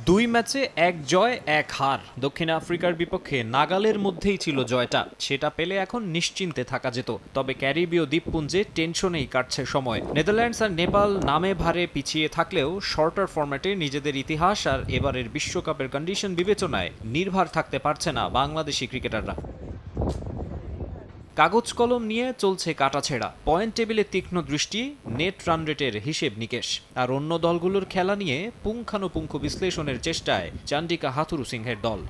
দুই ম্যাচে এক জয় এক হার। দক্ষিণ আফ্রিকার বিপক্ষে নাগালের মধ্যেই ছিল জয়টা, সেটা পেলে এখন নিশ্চিন্তে থাকা যেত। তবে ক্যারিবীয় দ্বীপপুঞ্জে টেনশনেই কাটছে সময়। নেদারল্যান্ডস আর নেপাল নামে ভারে পিছিয়ে থাকলেও শর্টার ফরম্যাটে নিজেদের ইতিহাস আর এবারের বিশ্বকাপের কন্ডিশন বিবেচনায় নির্ভর থাকতে পারছে না বাংলাদেশি ক্রিকেটাররা। কাগজ কলম নিয়ে চলছে কাটাছেঁড়া, পয়েন্ট টেবিলে তীক্ষ্ণ দৃষ্টি, নেট রান রেটের হিসেব নিকেশ আর অন্য দলগুলোর খেলা নিয়ে পুঙ্খানুপুঙ্খ বিশ্লেষণের চেষ্টায় চান্ডিকা হাথুরুসিংহের দল।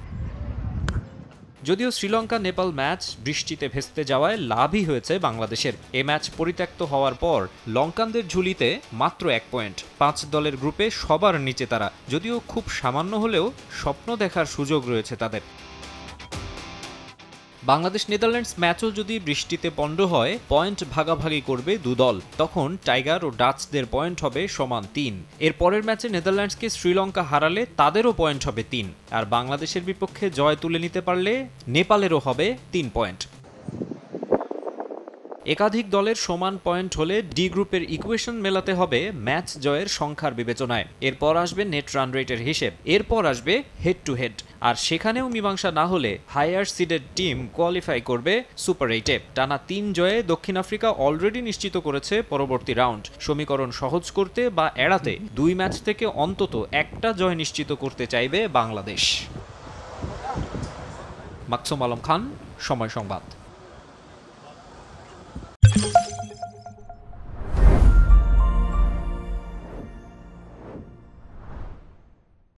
যদিও শ্রীলঙ্কা নেপাল ম্যাচ বৃষ্টিতে ভেস্তে যাওয়ায় লাভই হয়েছে বাংলাদেশের। এ ম্যাচ পরিত্যক্ত হওয়ার পর লঙ্কানদের ঝুলিতে মাত্র 1 পয়েন্ট। 5 দলের গ্রুপে সবার নিচে তারা, যদিও খুব সামান্য হলেও স্বপ্ন দেখার সুযোগ রয়েছে তাদের। বাংলাদেশ নেদারল্যান্ডস ম্যাচও যদি বৃষ্টিতে পণ্ড হয়, পয়েন্ট ভাগাভাগি করবে দুদল। তখন টাইগার ও ডাচদের পয়েন্ট হবে সমান 3। এর পরের ম্যাচে নেদারল্যান্ডসকে শ্রীলঙ্কা হারালে তাদেরও পয়েন্ট হবে 3, আর বাংলাদেশের বিপক্ষে জয় তুলে নিতে পারলে নেপালেরও হবে 3 পয়েন্ট। একাধিক দলের সমান পয়েন্ট হলে ডি গ্রুপের ইকুয়েশন মেলাতে হবে ম্যাচ জয়ের সংখ্যার বিবেচনায়। এরপর আসবে নেট রান রেটের হিসেব, এরপর আসবে হেড টু হেড। আর সেখানেও মীমাংসা না হলে হায়ার সিডেড টিম কোয়ালিফাই করবে সুপার 8-এ। টানা 3 জয়ে দক্ষিণ আফ্রিকা অলরেডি নিশ্চিত করেছে পরবর্তী রাউন্ড। সমীকরণ সহজ করতে বা এড়াতে 2 ম্যাচ থেকে অন্তত একটা জয় নিশ্চিত করতে চাইবে বাংলাদেশ। মাকসুম আলম খান, সময় সংবাদ।